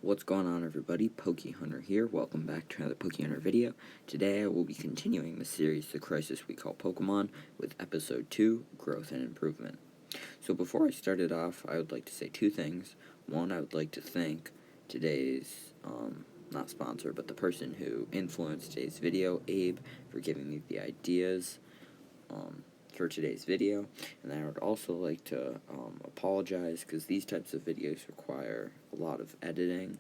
What's going on, everybody? Hunter here. Welcome back to another Hunter video. Today I will be continuing the series The Crisis We Call Pokemon with Episode 2, Growth and Improvement. So before I start it off, I would like to say two things. One, I would like to thank today's, not sponsor, but the person who influenced today's video, Abe, for giving me the ideas, for today's video. And I would also like to apologize because these types of videos require a lot of editing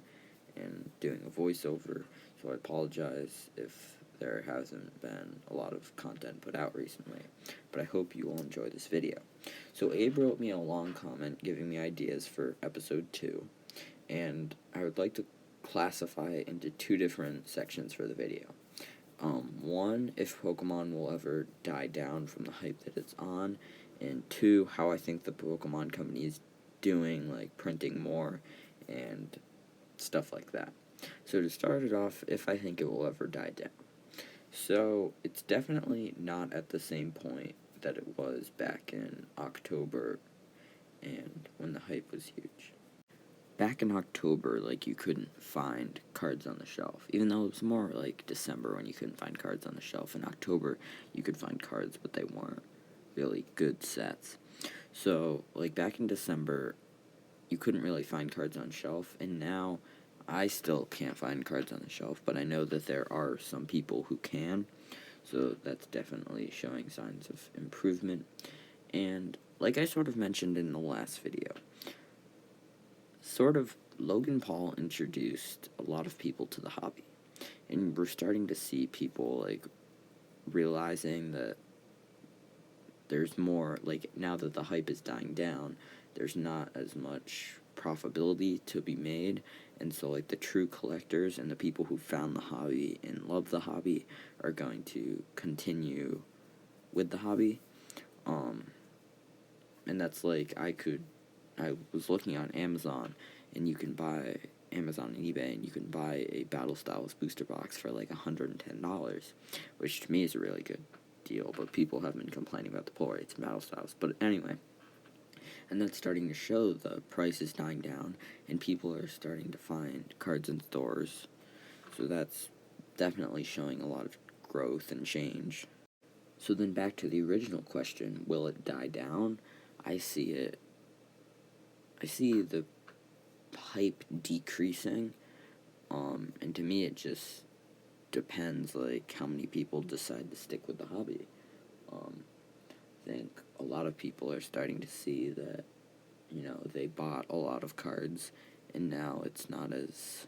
and doing a voiceover, so I apologize if there hasn't been a lot of content put out recently, but I hope you will enjoy this video. So Abe wrote me a long comment giving me ideas for episode 2, and I would like to classify it into two different sections for the video. One, if Pokemon will ever die down from the hype that it's on, and two, how I think the Pokemon company is doing, like printing more and stuff like that. So to start it off, if I think it will ever die down. So it's definitely not at the same point that it was back in October and when the hype was huge. Back in October, like, you couldn't find cards on the shelf. Even though it was more like December when you couldn't find cards on the shelf. In October, you could find cards, but they weren't really good sets. So, like, back in December, you couldn't really find cards on shelf, and now I still can't find cards on the shelf, but I know that there are some people who can, so that's definitely showing signs of improvement. And like I sort of mentioned in the last video, Logan Paul introduced a lot of people to the hobby, and we're starting to see people, like, realizing that there's more, like, now that the hype is dying down, there's not as much profitability to be made, and so, like, the true collectors and the people who found the hobby and love the hobby are going to continue with the hobby, and that's, like, I was looking on Amazon, and you can buy, Amazon and eBay, and you can buy a Battle Styles booster box for, like, $110, which to me is a really good deal, but people have been complaining about the pull rates in Battle Styles. But anyway, and that's starting to show the price is dying down, and people are starting to find cards in stores, so that's definitely showing a lot of growth and change. So then back to the original question, will it die down? I see the hype decreasing, and to me it just depends, like, how many people decide to stick with the hobby. I think a lot of people are starting to see that, you know, they bought a lot of cards, and now it's not as,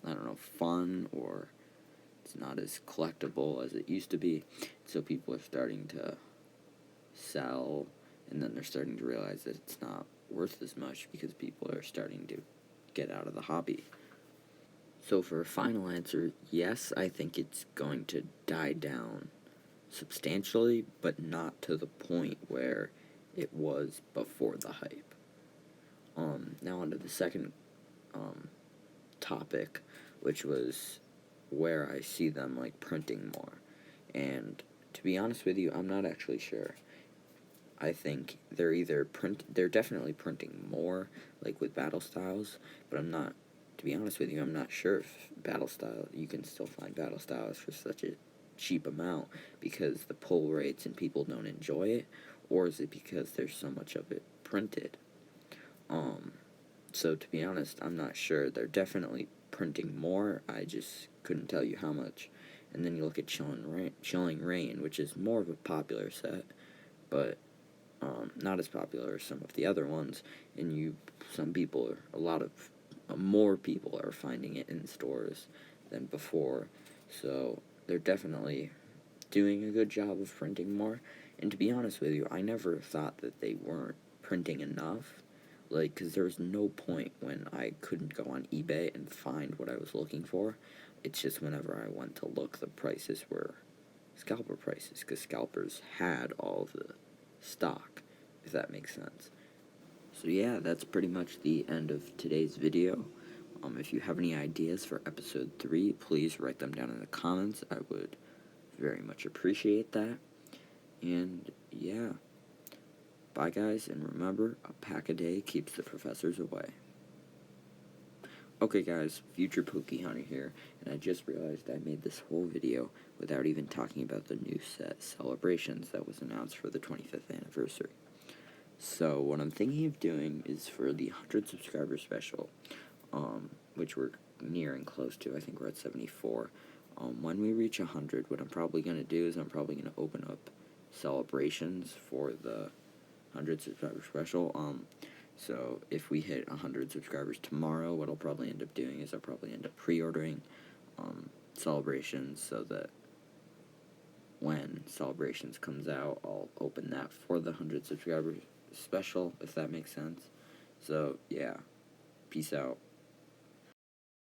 I don't know, fun, or it's not as collectible as it used to be, so people are starting to sell, and then they're starting to realize that it's not worth as much because people are starting to get out of the hobby. So for a final answer, yes, I think it's going to die down substantially, but not to the point where it was before the hype. Now on to the second topic, which was where I see them, like, printing more. And to be honest with you, I'm not actually sure. I think they're definitely printing more, like with Battle Styles, but to be honest with you, I'm not sure if you can still find Battle Styles for such a cheap amount because the pull rates and people don't enjoy it, or is it because there's so much of it printed? So to be honest, I'm not sure. They're definitely printing more, I just couldn't tell you how much. And then you look at Chilling Rain, which is more of a popular set, but not as popular as some of the other ones, and more people are finding it in stores than before, so they're definitely doing a good job of printing more. And to be honest with you, I never thought that they weren't printing enough, like, because there was no point when I couldn't go on eBay and find what I was looking for. It's just whenever I went to look, the prices were scalper prices, because scalpers had all of the stock, if that makes sense. So yeah, that's pretty much the end of today's video. If you have any ideas for episode 3, please write them down in the comments. I would very much appreciate that. And yeah, bye guys, and remember, a pack a day keeps the professors away. Okay guys, Future Hunter here, and I just realized I made this whole video without even talking about the new set Celebrations that was announced for the 25th anniversary. So what I'm thinking of doing is for the 100 subscriber special, which we're nearing close to. I think we're at 74. When we reach 100, what I'm probably going to do is I'm probably going to open up Celebrations for the 100 subscriber special. So if we hit 100 subscribers tomorrow, what I'll probably end up doing is I'll probably end up pre-ordering Celebrations, so that when Celebrations comes out, I'll open that for the 100 subscribers special, if that makes sense. So yeah, peace out.